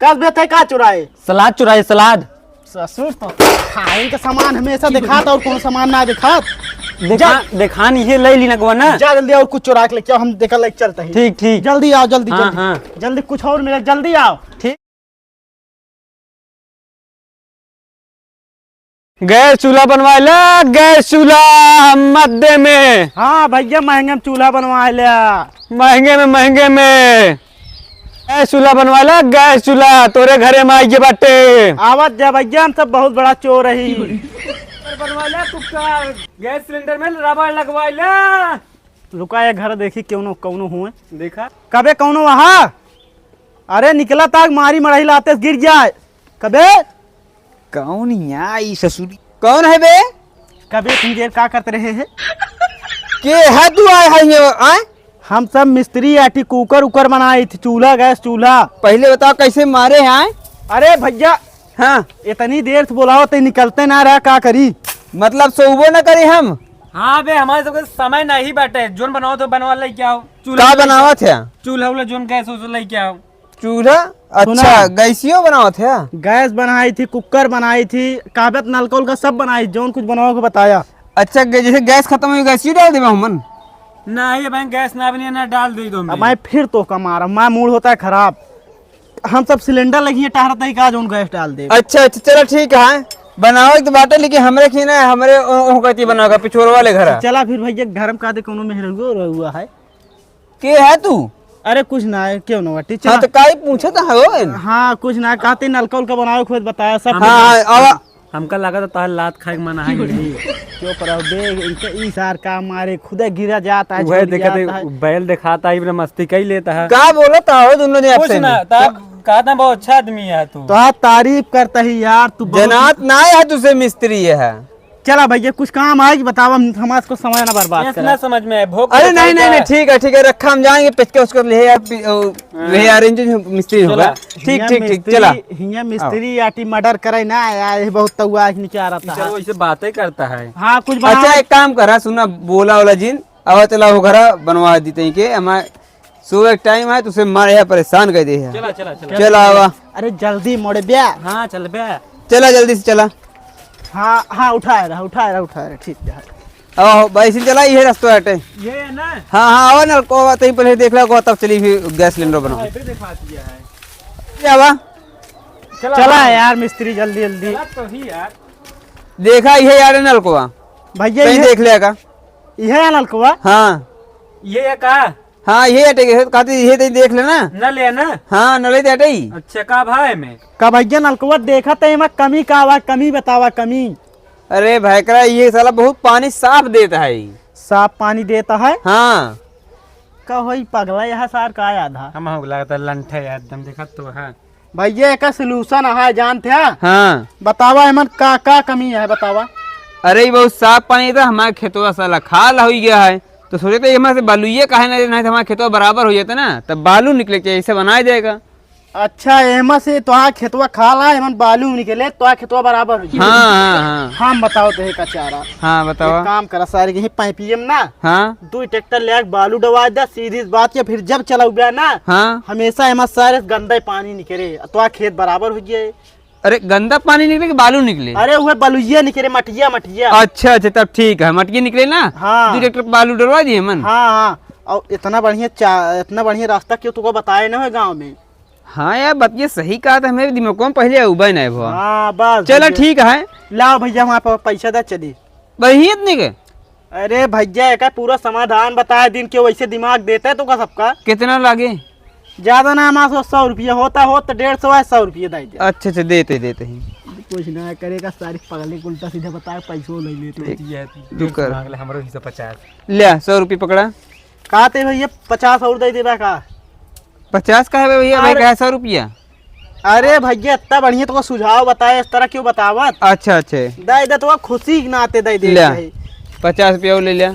कल बेटे का चुराए? सलाद चुराए सलाद। ससुर तो खाए का सामान हमेशा दिखाता और कौन सामान ना दिखात। देखा नहीं है ले ली ना ना। जा जल्दी और कुछ चुरा के लेके आओ, हम देखा लेके चलते हैं। ठीक ठीक जल्दी आओ जल्दी हाँ, जल्दी हाँ। जल्दी कुछ और मिले, जल्दी आओ। ठीक। गैस चूल्हा बनवा ला, गैस चूल्हा मध्य में। हाँ भैया महंगे में चूल्हा बनवा लिया। महंगे में गैस चूल्हा बनवा ला, गैस चूल्हा तोरे घरे में आइए बाटे। आवाज जा भैया, हम सब बहुत बड़ा चोर रही। बनवा ला कुकर, गैस सिलेंडर में रबड़ लगवा ला। रुका ये घर देखी क्यों कौनो हुए। देखा कबे कौनो वहाँ? अरे निकला ताक मारी मड़ाई लाते गिर जाए। कबे कौन आई ससुरी? कौन है बे? कबे इतनी देर का करते रहे हैं? के है तू आए है ये आए? हम सब मिस्त्री आटी कुकर उकर बनाई थी, चूल्हा गैस चूल्हा। पहले बताओ कैसे मारे हैं? अरे भैया हाँ इतनी देर से बोलाओ तो निकलते ना रहा, का करी? मतलब सोबो न करे हम। हाँ बे हमारे सबके समय नहीं बैठे, जोन बनाओ तो बनवा ले क्या हो। का बनावा थे? चूल्हा वाला जोन गैस उस ले क्या हो। चूल्हा? अच्छा गैसियो बनावा थे? गैस बनाई थी, कुकर बनाई थी, काबत नलकोल का सब बनाई, जोन कुछ बनाओ को बताया। अच्छा जैसे गैस खत्म हुई गैसियो डाल देवा हमन? नहीं भाई गैस ना बनी ना डाल दे दो। मैं फिर तो का मारा, मैं मूड होता है खराब। हम सब सिलेंडर लगी टहरता ही का जोन गैस डाल दे। अच्छा अच्छा चलो ठीक है, बनाओ तो बाटे, लेकिन हमरे की ना हमरे कहती बनाओगा पिछोर वाले घर। चला फिर भैया घर में का दे कोनो में हुआ है। के है तू? अरे कुछ ना है, क्यों ना बाटी। हाँ तो काई पूछे तो है। हाँ कुछ ना कहते नलका उलका बनाओ खुद बताया सब। हाँ हमका लगा था तार लात खाए मना है। क्यों पर देख इनके ई सार का मारे खुदे गिरा जाता है। वह देखते बैल दिखाता है, मस्ती कई लेता है। क्या बोलता हो दोनों ने कुछ ना कहा था बहुत अच्छा आदमी है तू। तो आप तारीफ करता ही यार तू। जनात ना है तुझसे मिस्त्री है। चला भैया कुछ काम आएगी बतावा, हमारे को समय ना बर्बाद कर। ना समझ में भोग। अरे नहीं नहीं नहीं ठीक है रखा, हम जाएंगे पिचके उसको ले यार मिस्त्री होगा। ठीक ठीक ठीक चला। हिया मिस्त्री आटी मर्डर करे ना यार, बहुत तवा नीचे आ रहा है। वैसे बातें करता है। हाँ कुछ अच्छा एक काम करा, सुना बोला वाला जिन आवा चला वो घर बनवा देते के। हमारे सुबह टाइम है तुझसे मारे है परेशान कर दे। चला चला चला चला आवा। अरे जल्दी मोड़े ब्या। हाँ चल बे चला जल्दी से चला। हाँ हाँ उठाए रहा ठीक है। आओ भाई से चला, ये रास्ता हटे। ये है ना। हाँ हाँ आओ ना को तहीं पहले देख लो को, तब चली फिर गैस सिलेंडर बनाओ। दिखा दिया है। आवा चला यार मिस्त्री जल्दी जल्दी। तो ही यार देखा ये यार नलकुआ भैया कहीं देख लेगा। यह नलकुआ? हाँ ये का। हाँ ये हटे कहते ये देख लेना। न ले ना। हाँ नले हटे ही। अच्छा का भाई में का भैया नलकुआ देखा तो मैं कमी का आवा, कमी बतावा कमी। अरे भाई करा ये साला बहुत पानी साफ देता है। साफ पानी देता है? हाँ का होई पगला यहाँ सार का आधा। हम हो लगता लंठे एकदम देखा तो है। भैया एक सोल्यूशन है जानते हैं? हाँ बतावा एमन का कमी है बतावा। अरे ये बहुत साफ पानी था, हमारे खेतवा साला खाल हो गया है, तो सोचे थे हमारे से बालुए काहे नहीं तो हमारा खेतवा बराबर हो जाता ना, तब बालू निकले चाहिए ऐसे बनाया जाएगा। अच्छा एमा से तो खेतवा खाला एमन बालू निकले तो खेतवा बराबर हो जाए। हाँ हाँ हाँ हम बताओ तो का चारा। हाँ बताओ। एक काम करा सारे यही पाइपियम ना। हाँ 2 ट्रैक्टर ले बालू डलवा दे, सीधी बात है। फिर जब चला गया ना हाँ हमेशा एमा सारे गंदा पानी निकले तो खेत बराबर हो जाए। अरे गंदा पानी निकले कि बालू निकले? अरे वह बलुइया निकले, मटिया। अच्छा अच्छा तब ठीक है, मटिया निकले ना। हाँ 2 ट्रैक्टर बालू डलवा दिए मन। हाँ और इतना बढ़िया रास्ता क्यों तुमको बताए ना है गाँव में। हाँ यार बतिया सही कहा था, मेरे दिमाग में पहले उबा नहीं हुआ। हाँ बस चलो ठीक है। लाओ भैया वहाँ पर पैसा दे चली। वही इतने के? अरे भैया एक पूरा समाधान बताया दिन के, वैसे दिमाग देता है तो का सबका। कितना लागे? ज्यादा ना हमारे 100 रुपया होता हो तो 150 है, 100 रुपया दे दे। अच्छा अच्छा देते ही कुछ ना करेगा सारी पगले उल्टा सीधा बताया पैसों ले लेते। तू कर हमारे हिस्सा 50 ले 100 रुपये पकड़ा। कहते भैया 50 और दे देगा का? 50 का है भैया, भाई का 100 रुपया। अरे भैया इतना बढ़िया तो सुझाव बताया, इस तरह क्यों बतावत। अच्छा अच्छा दे दे तो खुशी ना आते दे दे। 50 रुपया ले लिया।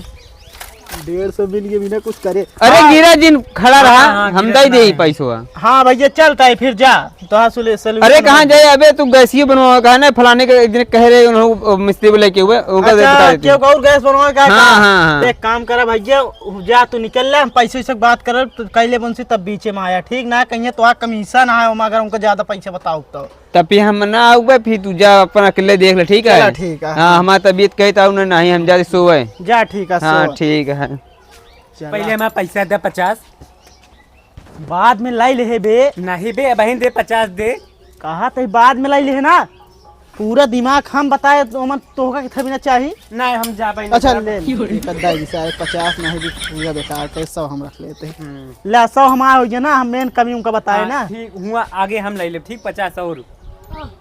150 मिल के बिना कुछ करे। अरे हाँ, गिरा जिन खड़ा रहा हम दे दे पैसो। हाँ भैया चलता है फिर जा तो अरे कहाँ जाए अबे तू गैसीय बनवा कहा ना फलाने के एक दिन कह रहे उन्होंने मिस्त्री बोले के हुए उनका बता देते क्यों और गैस बनवा का हाँ, हाँ। एक काम करा भैया जा तू निकल ले हम पैसे से बात कर तो कैले मुझसे तब बीचे में आया ठीक ना कहीं तो कमीशन है मगर उनको ज्यादा पैसे बताओ तो तब फिर हम ना आऊंगे फिर तू जा अपन अकेले देख ले ठीक है। चला, ठीक है। हाँ हमारी तबीयत कही था नहीं हम जा सोए। जा ठीक है हाँ सो। ठीक है। पहले मैं पैसा दे 50 बाद में लाई ले बे नहीं बे बहन दे 50 दे। कहा तो बाद में लाई ले ना पूरा दिमाग हम बताए तो मन तोहका के थबिना चाहिए। नहीं हम जा बहन अच्छा ले एक अद्धा जिसे 50 नहीं भी पूरा बेकार तो 100 हम रख लेते हैं ले 100 हमारा हो गया ना हम मेन कमी उनका बताए ना। ठीक हुआ आगे हम ले ले ठीक 50 और।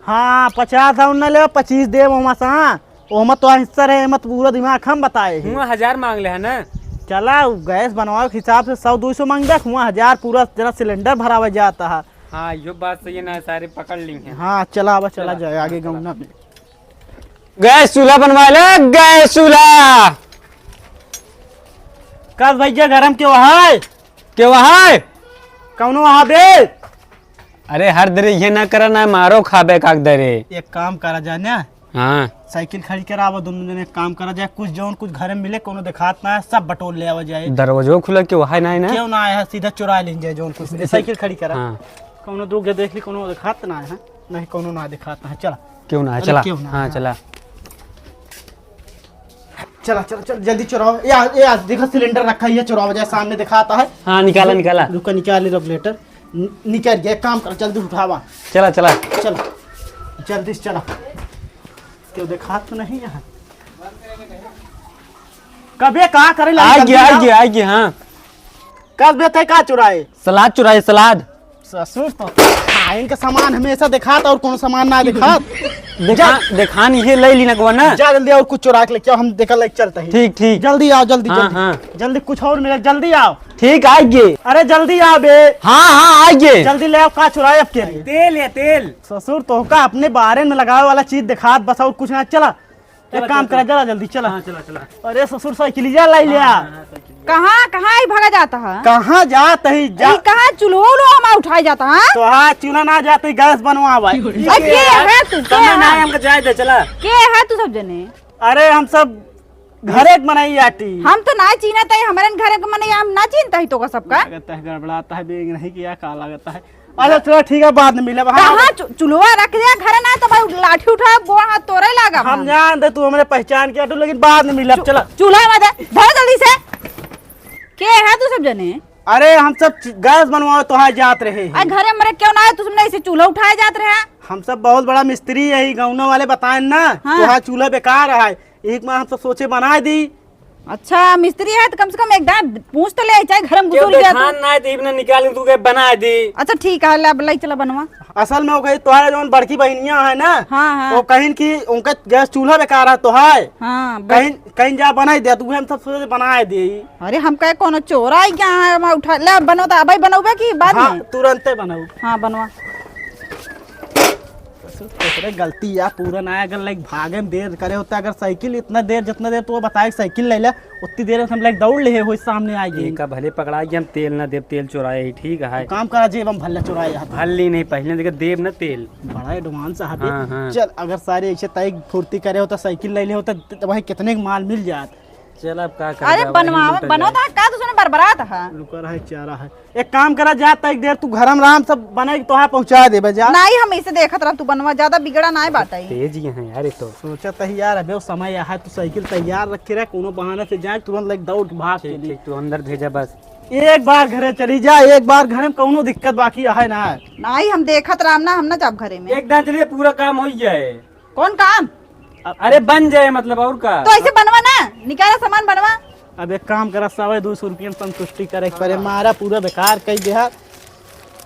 हाँ 50 और न ले 25 दे वहाँ सा वो तो हिस्सा रहे मत पूरा दिमाग हम बताए हुआ 1000 मांग ले है ना। चला गैस बनवाओ के हिसाब से 100-200 मांग दे हुआ 1000 पूरा तेरा सिलेंडर भरावा जाता है। हाँ यो बात सही है ना सारे पकड़ ली हैं। हाँ चला अब चला जाए आगे गौना में। गैस चूल्हा बनवा ले गैस चूल्हा। कल भैया गरम क्यों है के वहाँ कौनो वहाँ बे। अरे हर दरे ये ना करा ना मारो खाबे काक दरे। एक काम करा जाए ना हाँ साइकिल खड़ी करा दोनों जने एक काम करा जाए कुछ जौन कुछ घर में मिले कोनो दिखात ना है सब बटोर ले आवा जाए। दरवाजो खुला के वहाँ ना क्यों ना आया है सीधा चुरा ले जाए जौन कुछ मिले साइकिल खड़ी करा हाँ कोनो दूर के देख ली कोनो दिखात ना है नहीं कोनो ना दिखात ना चला क्यों ना अरे चला क्यों ना, हाँ हाँ। चला चला चला चल जल्दी चुराओ या देखो सिलेंडर रखा है चुराओ जाए सामने दिखाता है। हाँ निकाला निकाला रुका निकाल रेगुलेटर निकल गया काम कर जल्दी उठावा चला चला चल जल्दी से चला क्यों देखा तो नहीं यहाँ कभी कहाँ करे आ गया हाँ कब बेटे कहाँ चुराए सलाद चुराए सलाद। ससुर तो खाइन का सामान हमेशा दिखाता और कौन सामान ना दिखात देखा नहीं है ले ली ना जा जल्दी और कुछ चुरा के लेके आओ हम देखा लेके चलते हैं। ठीक ठीक जल्दी आओ जल्दी हाँ, जल्दी हाँ। जल्दी कुछ और मिले जल्दी आओ। ठीक आइए। अरे जल्दी आओ बे। हाँ हाँ आइए जल्दी ले आओ कहाँ चुराए अब के लिए तेल है तेल। ससुर तो का अपने बारे में लगावे वाला चीज दिखात बस और कुछ ना चला एक काम करा जरा जल्दी चला। चला चला। अरे ससुर साइकिल जा लाई लिया कहाँ कहाँ ही भागा जाता है कहाँ जात है जा अरे कहाँ चूल्हो हमारा उठाया जाता है। तो हाँ चूल्हा ना जाते गैस बनवा अरे के है तू के है हमको जाए दे चला। के है तू सब जने। अरे हम सब घरे बनाई आटी हम तो ना चीना तय हमारे घर के मने हम ना चीनता ही तो का सबका लगता है गड़बड़ाता है बेग नहीं किया का लगता है। अच्छा चलो ठीक है बाद में मिले कहाँ चूल्हा रख दिया घर ना तो भाई लाठी उठा गोड़ हाथ तोड़े लगा हम जान दे तू हमारे पहचान किया लेकिन बाद में मिले चला। चूल्हा मत धर जल्दी से के है तू सब जने। अरे हम सब गैस बनवाओ तो जात रहे हैं। घर हमारे क्यों ना है तू सबने इसे चूल्हा उठाए जाते रहे। हम सब बहुत बड़ा मिस्त्री है गाँव वाले बताए ना तो चूल्हा बेकार है एक बार हम सब सोचे बना दी। अच्छा मिस्त्री है तो कम से कम एक दांत पूछ तो ले चाहे घर में घुसूल गया खान ना तो इबने निकाल तू के बना दी। अच्छा ठीक है ला लाई चला बनवा। असल में वो कही तुम्हारे जो बड़की बहनिया है ना हाँ हाँ वो कहीं की उनका गैस चूल्हा बेकार है तो है हाँ कहीं कहीं जा बनाई दे तू हम सब सोचे बनाए दे। अरे हम कहे कोनो चोरा है क्या है हम उठा ले बनो तो अबे बनोबे की बाद हाँ में। तुरंत बनाऊ हाँ बनवा। गलती या पूरा ना अगर लाइक भागे में देर करे होता अगर साइकिल इतना देर जितना देर तो वो बताए साइकिल ले ले उतनी देर में हम लाइक दौड़ ले हो सामने आ गए का भले पकड़ा के हम तेल ना देव तेल चुराए ही ठीक है। काम करा जेब हम भल्ला चुराए भल्ली नहीं पहले देखे देव ना तेल बड़ा एडवांस साहब हाँ, हाँ। चल अगर सारे ऐसे तय फुर्ती करे होता साइकिल ले ले होता तो वही कितने के माल मिल जात। चल अब का कर अरे बनवा बनो था का तू सुने बरबरात है। रुका रहा है चारा है एक काम करा जाता एक देर तू घर में राम सब बने तो है पहुंचा दे बजा नहीं हम इसे देखत रह तू बनवा ज्यादा बिगड़ा ना है बात है। तेज ही है यार तो सोचा तैयार है समय है तू साइकिल तैयार रखे रहे कोनो बहाने से जाए तुरंत लाइक दौड़ के भाग के लिए। तू अंदर भेजा बस एक बार घरे चली जा एक बार घर में कोनो दिक्कत बाकी है ना नहीं हम देखत राम ना हम ना जब घरे में। एक दान चलिए पूरा काम हो जाए। कौन काम अरे बन जाए मतलब और का तो ऐसे बनवा ना निकाला सामान बनवा। अब एक काम करा 250 रुपये में संतुष्टि करे पर मारा पूरा बेकार कई देहा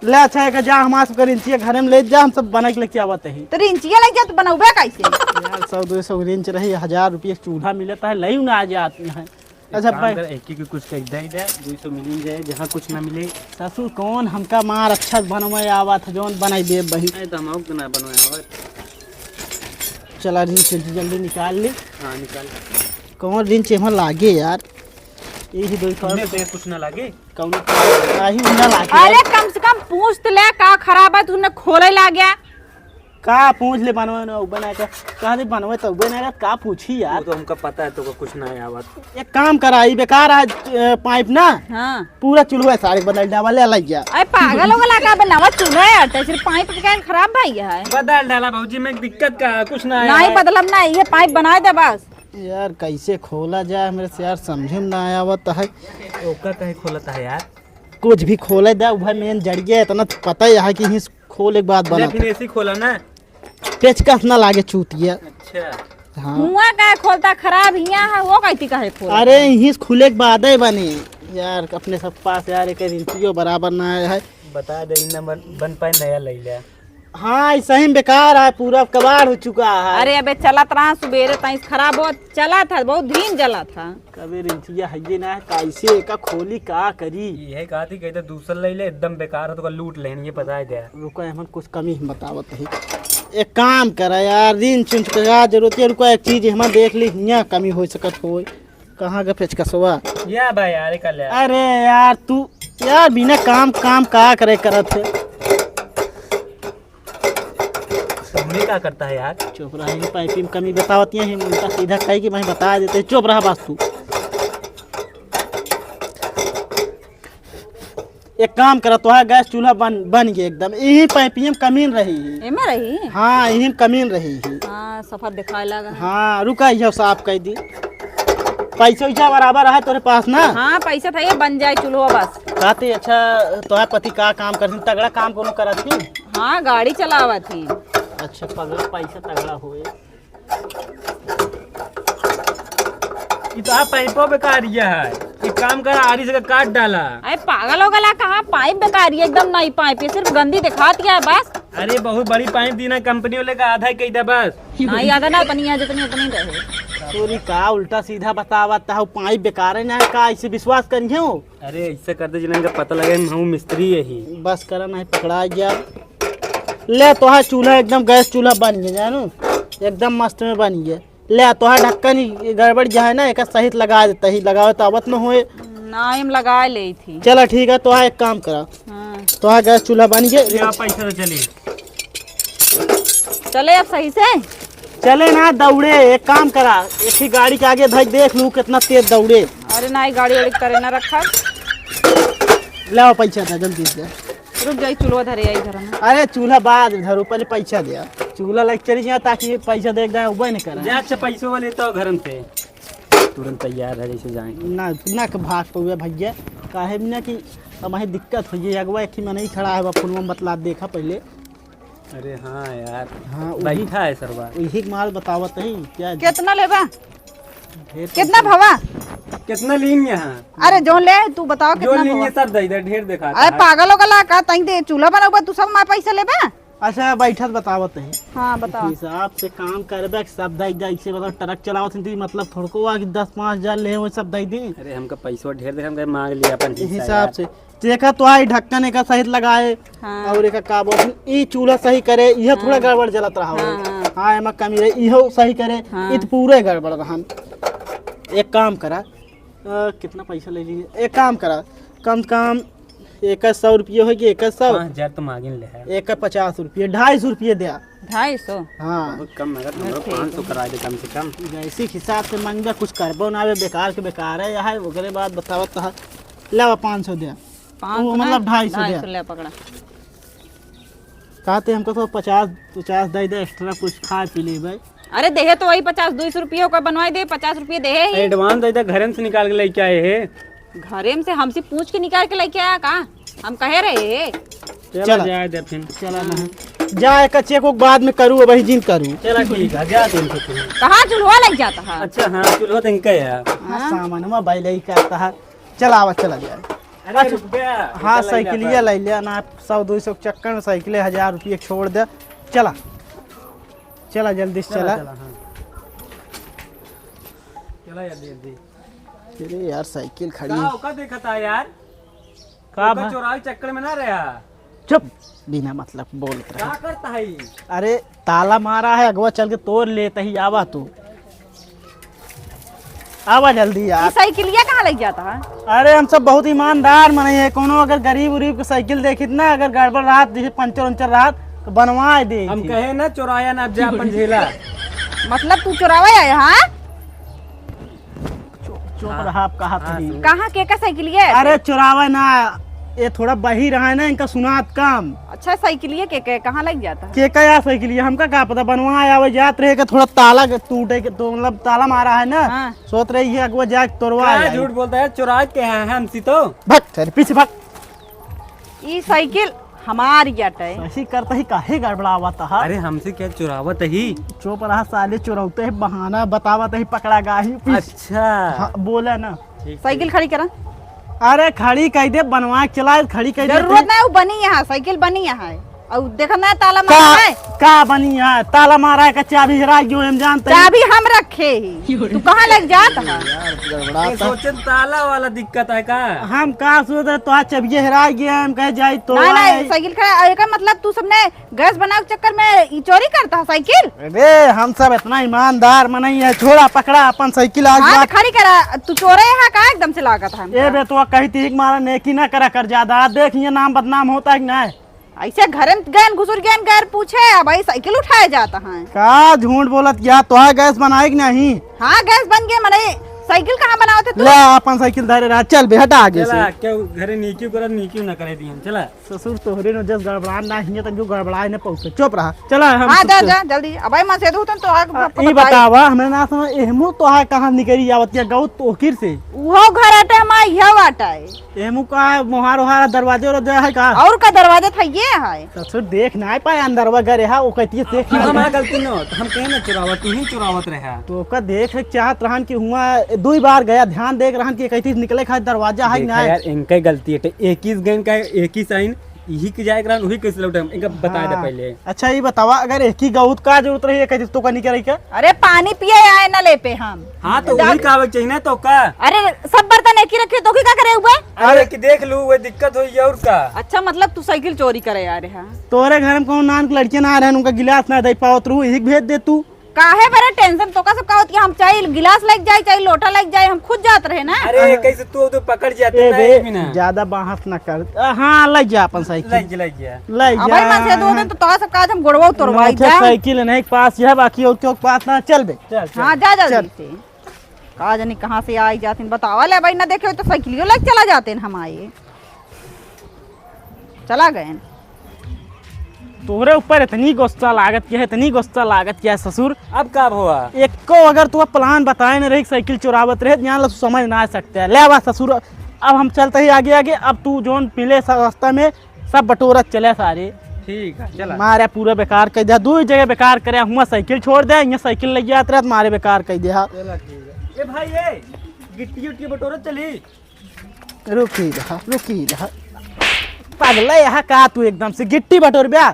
ले अच्छा है जा हमारे सबके रिंचिया घर में ले जा हम सब बना के लेके आवत है तो रिंचिया लग जा तो बनौबे कैसे। यार 100-200 रिंच रही 1000 रुपये चूल्हा मिलता है लई ना आ जाती है। अच्छा भाई एक ही कुछ दे दे 200 मिल जाए जहाँ कुछ ना मिले। ससुर कौन हमका मार अच्छा बनवाए आवा था जौन बनाई दे बही तो हम तो ना बनवाए। चला रिंच जल्दी निकाल ली। हाँ निकाल कौन रिंच एम लागे यार यही 200 तुमने से कुछ ना लागे कौन ही ना लाके अरे कम से कम पूछ तो ले का खराब है तूने खोले ला गया। का पूछ ले बनवे ना बना के कहा दे बनवे तो बना का पूछी वो यार। तो हमको पता है तो कुछ ना है आवत। एक काम करा ई बेकार है पाइप ना हाँ पूरा चूल्हा सारे बदल डावा ले लग गया। अरे पागल हो गया का बनावा चूल्हा है तो सिर्फ पाइप का खराब भाई है। बदल डाला बाबूजी में दिक्कत का कुछ ना नहीं बदलब ना ये पाइप बना दे बस। यार कैसे खोला जाए मेरे से यार समझ में ना आवत है। ओका कहीं खोलता है यार। कुछ भी खोले दे भाई मेन जड़ गया इतना तो पता ही है कि ही खोले के बाद बना फिर ऐसे खोला ना। पेचकस ना लागे चूतिया। अच्छा हाँ मुआ का खोलता खराब हिया है वो कहती का है खोल। अरे यही खुले के बाद ही बनी यार अपने सब पास यार एक इंचियो बराबर ना है। बता दे इन बन पाए नया ले लिया। हाँ ऐसा ही बेकार है पूरा कबाड़ हो चुका है। अरे अबे चलत रहा सुबेरे तई खराब हो चला था बहुत दिन जला था। कभी इंचिया है ना कैसे का खोली का करी। ये कहा थी कहते दूसरा ले ले एकदम बेकार है तो लूट लेनी ये पता है दे। रुको हम कुछ कमी बतावत है। एक काम करा यार ऋण चुंच का जरूरत है। रुको एक चीज हम देख ली यहाँ कमी हो सकत हो कहाँ का पेचकसवा। या भाई यार कल यार। अरे यार तू यार बिना काम काम का करे करत है। तुमने क्या करता है यार। चुप रहा है पाइपिंग में कमी बतावती है उल्टा सीधा कही कि मैं बता देते चुप रहा बस तू। एक काम करा तो है गैस चूल्हा बन गया एकदम यही पाइपिंग में कमीन रही है। एमे रही हाँ यही में कमीन रही है। हाँ सफर दिखाए लगा। हाँ रुका यह साफ कर दी। पैसा वैसा बराबर है तोरे पास ना। हाँ पैसा था ये बन जाए चूल्हा बस। कहते अच्छा तुम्हारे पति का काम करती तगड़ा काम कोनो करत थी। हाँ गाड़ी चलावा थी। अच्छा पगड़ा पैसा तगड़ा हुए। ये तो आप पाइपों बेकार ये है। एक काम करा आरी से काट डाला। अरे पागल हो गया कहाँ पाइप बेकार है एकदम नई पाइप है सिर्फ गंदी दिखाती है बस। अरे बहुत बड़ी पाइप दी ना कंपनी वाले का आधा ही कही था बस। नहीं आधा ना अपनी है जितनी उतनी रहे। तोरी का उल्टा सीधा बतावत है पाइप बेकार है ना का ऐसे विश्वास करिए हो। अरे ऐसे करते जिन्हें पता लगे हम मिस्त्री यही। बस करा नहीं पकड़ा गया। ले तो है चूल्हा एकदम गैस चूल्हा बन गया जानू एकदम मस्त में बन गया। ले तो है ढक्कन ही गड़बड़ जो है ना एक सहित लगा देता ही लगाओ तो अवत न होए। नाइम लगा ले थी। चला ठीक है तो है एक काम करा हाँ। तो है गैस चूल्हा बन गया। पैसा तो चली चले अब सही से। चले ना दौड़े एक काम करा एक ही गाड़ी के आगे धज देख लू कितना तेज दौड़े। अरे ना गाड़ी वाड़ी करे ना रखा। ले पैसा दे जल्दी से। रुक जाई चूल्हा धरे आई घर में। अरे चूल्हा बाद धरो पहले पैसा दिया चूल्हा लग चली जाए ताकि पैसा देख जाए उबे नहीं करे। अच्छा पैसों वाले तो घर से तुरंत तैयार है जैसे जाए ना ना के भाग पे हुए भैया काहे ना कि अब हमें दिक्कत हो गई अगवा एक में नहीं खड़ा है फोन में बतला देखा पहले। अरे हाँ यार हाँ बैठा है सरवा वही माल बतावत है क्या कितना लेबा ढेर कितना भवा। कितना लेंगे यहाँ अरे जो ले तू बताओ जो कितना लेंगे भवा। सब दे इधर ढेर दिखा। अरे पागल हो गया का तई दे चूल्हा बनाऊगा तू सब मार पैसा लेबा। अच्छा बैठत बतावत है हाँ बताओ। हिसाब से काम करबे सब दई दई से बताओ ट्रक चलावत थी मतलब थोड़को आ कि 10-5 हजार ले वो सब दई दी अरे हमका पैसा ढेर दे हम मांग लिया अपन हिसाब से देखा तो आई ढक्कन एक सहित लगाए हाँ। और एक का बोल ई चूल्हा सही करे यह थोड़ा गड़बड़ जलत रहा हो। हाँ। हाँ एमा कमी रहे इहो सही करे हाँ। इत पूरे गड़बड़ रहन। एक काम करा कितना पैसा ले लीजिए एक काम करा कम से कम 100 रुपये हो गए 100 5000 तो मांगे ले है। एक 50 रुपये 250 रुपये दिया। 250। हाँ बहुत कम मगर तुम 500 करा दे कम से कम। जैसे हिसाब से मंगा कुछ करबो ना बेकार के बेकार है यहाँ वगैरह बात बतावत है। लावा 500 दिया वो मतलब 250 दिया। ले पकड़ा। कहते हमको तो 50 दे दे एक्स्ट्रा कुछ खा पी ले भाई। अरे देहे तो वही 50-200 रुपये का बनवाई दे 50 रुपये दे ही। एडवांस दे घर से निकाल के लेके आए है। घरे में से हमसे पूछ के निकाल के लेके आया का हम कहे रहे। चला जाए दे फिर चला नहीं जा एक चेक को बाद में करूँ वही जिन करूँ। चला ठीक है जा तुम तो तुम। कहाँ चूल्हा लग जाता है। अच्छा हाँ चलो तो इनका है। सामान में बैल ही करता है। चला आवा चला जाए। अरे रुक गया। हाँ साइकिलिया ले लिया ना 100-200 के चक्कर में साइकिल 1000 रुपये छोड़ दे। चला चला जल्दी से चला। चला जल्दी जल्दी। अरे यार साइकिल खड़ी का देखा था यार का का चोराई चक्कर में ना रहा। चुप बिना मतलब बोलत क्या रहा। करता है ये? अरे ताला मारा है अगवा चल के तोड़ लेता ही आवा तू। आवा जल्दी ये यार। साइकिलिया कहाँ लग जाता है? अरे हम सब बहुत ईमानदार मने है, कोनो अगर गरीब उरीब के साइकिल देखित ना, अगर गड़बड़ रात जैसे पंचर उंचर रात तो बनवा दे। हम कहे ना चुराया ना जा अपन झेला। मतलब तू चुरावा आया? हाँ, चुप रहा आप कहा थी। कहाँ के का साइकिलिया है? अरे चुरावा ना, ये थोड़ा बही रहा है ना, इनका सुनात काम अच्छा साइकिलिया के कहाँ लग जाता है? के कया साइकिल हमका क्या पता, बनवाया आवे जात रहे के थोड़ा ताला टूटे के तो मतलब ताला मारा है ना, हाँ। सोच रही है अगवा जाके तोड़वा क्या झूठ बोलता है, चुरा के हैं हमसे तो। भग तेरे पीछे भग। ये साइकिल हमारी जट है। ऐसी करता ही काहे गड़बड़ावा था। अरे हमसे क्या चुरावत ही? चुप रहा साले, चुरौते है बहाना बतावत ही, पकड़ा गाही पीछे। अच्छा हाँ, बोला ना। साइकिल खड़ी करा। अरे खड़ी कह दे, बनवा के चला, खड़ी कह दे। जरूरत नहीं, वो बनी यहाँ, साइकिल बनी यहाँ है। और देखा ना ताला मारा है, का बनी है? ताला मारा है का चाबी हरा जो हम जानते हैं। चाबी हम रखे ही, तू कहाँ लग जाता है? ये सोचे ताला वाला दिक्कत है का? हम का सोच रहे तो चाबी हरा गया, हम कहे जाई तो नहीं नहीं, साइकिल खड़ा है का मतलब तू सबने गैस बनाने के चक्कर में ये चोरी करता है साइकिल? अरे हम सब इतना ईमानदार मनई है, छोड़ा पकड़ा अपन साइकिल आज हाँ तो खड़ी करा, तू चोरे यहाँ का एकदम से लागत है? ए बे तो कही थी मारा नेकी ना करा कर ज्यादा, देख ये नाम बदनाम होता है कि नहीं। ऐसे घर में गैन घुसुर गैन गैर पूछे भाई साइकिल उठाया जाता है। का झूठ बोलत क्या, तो गैस बनाए कि नहीं? हाँ गैस बन गया, मैंने साइकिल कहाँ बनाओ थे तू? ले अपन साइकिल धरे रहा, चल बे हटा आगे से। चला क्यों घरे नीक्यू करत नीक्यू ना करे दी हम। चला ससुर तोहरे न जस गड़बड़ा ना हिये तक जो गड़बड़ाए ने पहुंचे, चुप रहा। चला हम हाँ जा जा जल्दी, अब भाई मैं से दूं तो ई बतावा हमें ना समझ एहमू तो है कहां निकली आवतिया गौ तोकिर से। वो घर हटे हमारा यह वाटा है। एहमू का मोहार ओहार दरवाजे और है का? और का दरवाजा था ये है। ससुर देख ना पाए अंदर वा घरे हा, ओ कहती है देख हमारा गलती न हो तो हम कहे ना चुरावत, तू ही चुरावत रहा। तो का देख चाहत रहन कि हुआ दो बार गया, ध्यान देख रहन कि कहती निकले खा दरवाजा है देखा ना। यार इनका गलती है, 21 गेंद का 21 साइन यही के जाए रहन वही कैसे लौटे हम इनका बता दे पहले। अच्छा ये बतावा अगर एक ही गौत का जरूरत रही है कहती तो का निकल रही क्या? अरे पानी पिए आए ना ले पे हम। हाँ तो वही कहावत चाहिए ना तो का। अरे सब बर्तन एक ही रखे तो क्या करे हुए? अरे कि देख लू वो दिक्कत हुई और का। अच्छा मतलब तू साइकिल चोरी करे आ रहे हैं? तोरे घर में कौन नान के लड़के ना आ रहे उनका गिलास ना दे पावत रू, यही भेज दे तू। काहे बड़ा टेंशन तो का सब का होती है, हम चाहे गिलास लग जाए चाहे लोटा लग जाए हम खुद जात रहे ना। अरे कैसे तू तो पकड़ जाते ए ना बे एक भी ना। ज्यादा बाहस ना कर। हाँ ले जा अपन साइकिल लग गया। ले अब भाई मैं से दो दिन तो सब काज हम गोड़वा तोड़वाई अच्छा जा। साइकिल नहीं के पास है, बाकी और क्यों के पास ना चल बे। हाँ जा जल्दी से। का जानी कहाँ से आई जाती बतावा ले भाई, ना देखे तो साइकिलियों लग चला जाते हैं हम आए चला गए। तोरे ऊपर इतनी गुस्सा लागत क्या है, इतनी गुस्सा लागत क्या है ससुर। अब कब हुआ? एक को अगर तू प्लान बताए न रही साइकिल चुरावत रहे यहाँ लो समझ ना आ सकते है। ले आवा ससुर, अब हम चलते ही आगे आगे, अब तू जोन पीले रास्ता में सब बटोरत चले सारे। ठीक है चला। मारे पूरा बेकार कर दिया, दो जगह बेकार करे, हुआ साइकिल छोड़ दे, यहाँ साइकिल लग जाते रहे मारे बेकार कर दिया। चला ठीक है। ए भाई ये गिट्टी उट्टी बटोरत चली। रुकी रहा पागल है यहाँ का तू एकदम से गिट्टी बटोर ब्या।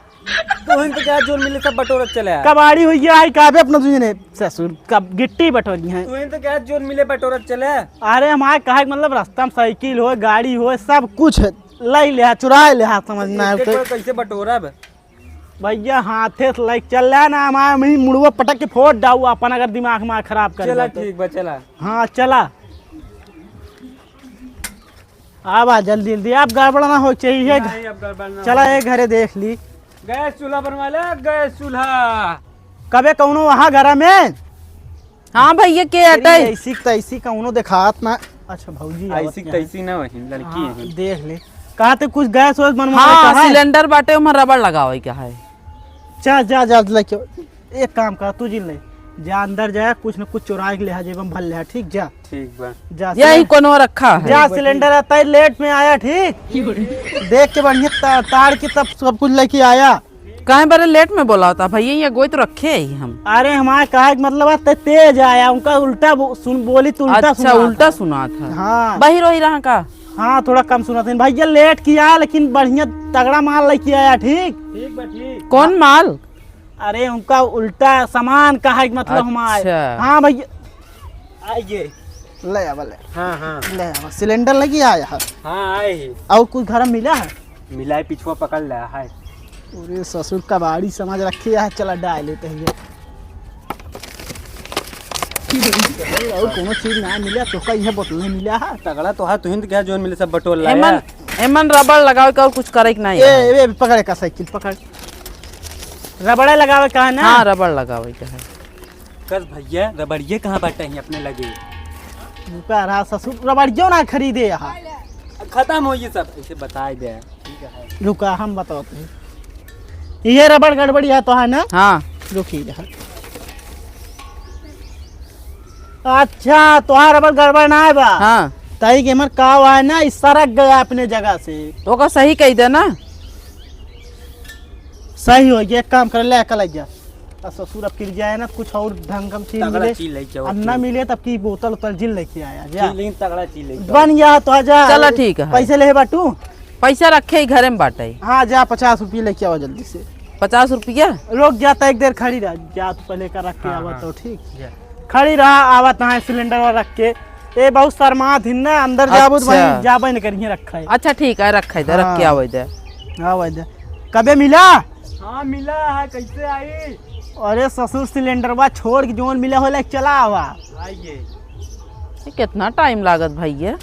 तो इन तो क्या जोन मिले सब बटोरत चले। कबाड़ी हुई आई काबे अपना तुझे ने ससुर कब गिट्टी बटोरी है। तू इन तो क्या जोन मिले बटोरत चले। अरे हमारे कहा मतलब रास्ता में साइकिल हो गाड़ी हो सब कुछ ले लिया चुरा लिया, समझना है तो। कैसे बटोरब? भैया हाथे से लाइक चल रहा ना, हमारे मुड़वा पटक के फोड़ डाऊ अपन अगर दिमाग में खराब कर। चला ठीक बा चला। हाँ चला आवा जल्दी जल्दी, आप गड़बड़ ना हो चाहिए। नहीं, अब गड़बड़ ना चला एक घरे देख ली, गैस चूल्हा बनवा ले। गैस चूल्हा कबे कौनो वहाँ घर में। हाँ भैया के ऐसी तैसी कौनो दिखात ना। अच्छा भौजी ऐसी तैसी ना वही लड़की है। देख ले कहा थे कुछ गैस वैस बनवा। हाँ सिलेंडर बाटे में रबड़ लगावे क्या है। जा जा लेके एक काम कर तू जिन ले जा अंदर जा, कुछ न कुछ चुरा के ले जेबम भर ले। ठीक जा ठीक बा। जा यही कोनो रखा है। जा सिलेंडर आता है लेट में आया। ठीक देख के बढ़िया तार के तब सब कुछ लेके आया। कहीं बारे लेट में बोला होता भैया, ये गोई तो रखे ही हम। अरे हमारे कहा मतलब तेज आया, उनका उल्टा सुन बोली तो उल्टा अच्छा उल्टा सुना था। हाँ बही रोही रहा का। हाँ थोड़ा कम सुना था भैया, लेट किया लेकिन बढ़िया तगड़ा माल लेके आया। ठीक ठीक बा ठीक। कौन माल? अरे उनका उल्टा सामान का है मतलब हमारे। अच्छा। हाँ भैया आइए। ले आवा ले। हाँ हाँ ले आवा सिलेंडर लगी आया है। हाँ आए ही। और कुछ घर में मिला है? मिलाई पिछुआ पकड़ लिया है। अरे ससुर का बाड़ी समझ रखी है, चला डाल लेते हैं। और कोनो चीज ना मिला तो का यह बोतल नहीं मिला है। तगड़ा तो है तुहिन क्या जोन मिले सब बटोल एमन एमन रबड़ लगावे का और कुछ करे के नहीं है। ए पकड़े का साइकिल पकड़, रबड़े लगावे का है ना। हाँ रबड़ लगावे का है। कस भैया रबड़िए कहाँ बाटे हैं अपने लगे रुका रहा ससुर रबड़ियों ना खरीदे यहाँ। खत्म हो ये सब इसे बताए दे। ठीक है रुका हम बताते हैं। ये रबड़ गड़बड़ी है तो है ना। हाँ रुकी रहा। अच्छा तो रबड़ गड़बड़ ना है बा। हाँ ताई के मर का हुआ है ना इस सरक गया अपने जगह से। तो का सही कही दे ना। सही हो गया, एक काम कर ले कल जा ससुर अब गिर जाए ना कुछ और ढंग का चीज मिले अब ना मिले तब की बोतल उतल जिल लेके आया जा। लेकिन तगड़ा चीज लेके बन गया तो जा। चलो ठीक है। पैसे ले बाटू। पैसा रखे ही घरे में बाटे। हाँ जा 50 रुपये लेके आओ जल्दी से। 50 रुपया। रोक जाता एक देर खड़ी रह जा तू पहले का रख के आवा तो ठीक खड़ी रहा आवत ना सिलेंडर वाला रख के। ए बहुत शर्मा दिन ना अंदर जाबो तो अच्छा। भाई जाबे न करिए रखा है। अच्छा ठीक है रख दे रख के आवे दे। आवा दे कबे मिला। हाँ मिला है, कैसे आई? अरे ससुर सिलेंडर बा छोड़ के जोन मिला होला चला आवा। आइए ये कितना टाइम लागत भैया।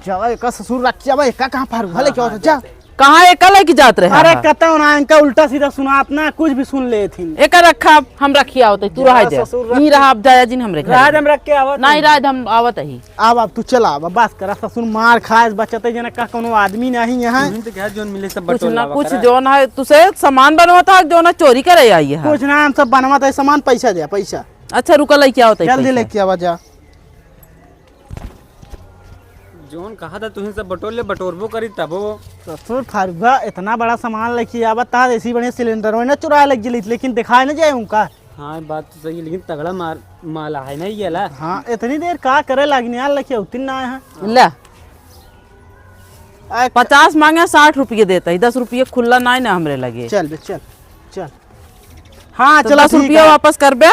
जावा का ससुर रख जावा का कहां फारू भले क्या होता जा। कहाँ एक लेके जात रहे। अरे कतौ ना इनका उल्टा सीधा सुनात ना कुछ भी सुन ले थी। एक रखा हम रखी आवत तू रह जा। ससुर रख नहीं रहा अब जाया जिन हमरे घर। राज हम रख के आवत नहीं राज हम आवत ही। अब तू चला अब बस करा ससुर मार खाए बचते जना का कोनो आदमी नहीं यहाँ। तुहिन तो क्या जोन मिले सब कुछ बटोल ना कुछ जो ना है तुसे सामान बनवाता है जो ना चोरी करे आई है। कुछ ना हम सब बनवा तो सामान पैसा दे पैसा अच्छा रुका लेके आवत जल्दी लेके आवा जा। जोन कहा था तुहिन सब बटोल ले बटोरबो करी तबो। ससुर फारूगा इतना बड़ा सामान लेके आवा ता ऐसी बड़े सिलेंडर में ना चुरा लग जली लेकिन दिखाए ना जाए उनका। हाँ बात तो सही लेकिन तगड़ा माल है ना ये ला। हाँ इतनी देर का करे लगने यार लेके उतनी ना है। ले 50 मांगे 60 रुपये देता है 10 रुपये खुला नहीं ना हमरे लगे। चल बे चल चल। हाँ तो चलो 10 रुपया वापस कर बे।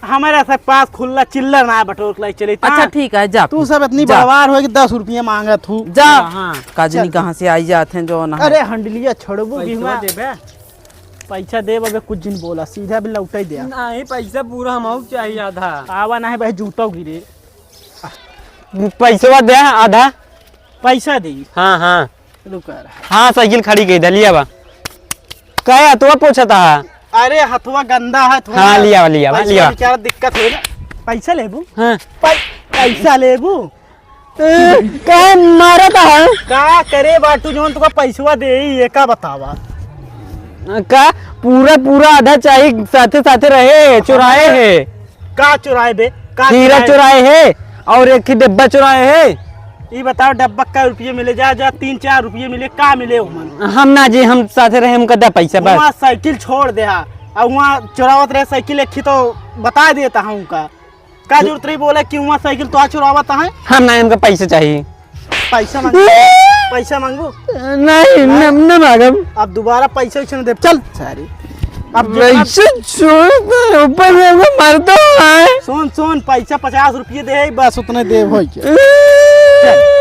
हमारे सब पास खुला चिल्लर ना बटोर लाई चली। अच्छा ठीक है जा तू सब इतनी जा। बड़वार हो कि 10 रुपये मांगा तू। जा हाँ काजनी कहाँ से आई जाते हैं जो ना। अरे हंडलिया छोड़बू पैसा दे बे। पैसा दे अबे कुछ दिन बोला सीधा भी लौटा ही दे। नहीं पैसा पूरा हम चाहिए आधा। आवा ना है भाई जूता गिरे पैसा दे आधा। पैसा दे। हाँ हाँ रुका रहा। हाँ साइकिल खड़ी गई लिया बा क्या तो पूछा था। अरे हथवा गंदा है थोड़ा। हाँ लिया लिया पैसा लिया। बेचारा दिक्कत हो ना। पैसा लेबू हाँ पैसा लेबू क्या मारा था का करे बाटू जोन तुका पैसवा दे ये का बतावा। का पूरा पूरा आधा चाहिए साथे साथे रहे चुराए है। का चुराए बे का हीरा चुराए है और एक ही डिब्बा चुराए है। ये बताओ डब्बा का रुपये मिले जा 3-4 रुपये मिले का मिले उमन। हम ना जी हम साथे रहे हम कदा पैसा बस। वहाँ साइकिल छोड़ दे और वहाँ चुरावत रहे साइकिल एक तो बता देता हूँ का जरूरत रही बोले कि वहाँ साइकिल तो चुरावत है। हम ना हमका पैसा चाहिए। पैसा मांगू पैसा मांगू नहीं न मांगम। अब दोबारा पैसा वैसा दे चल सारी। अब पैसा छोड़ ऊपर से मरता है। सुन पैसा 50 रुपये दे बस उतने दे हो चल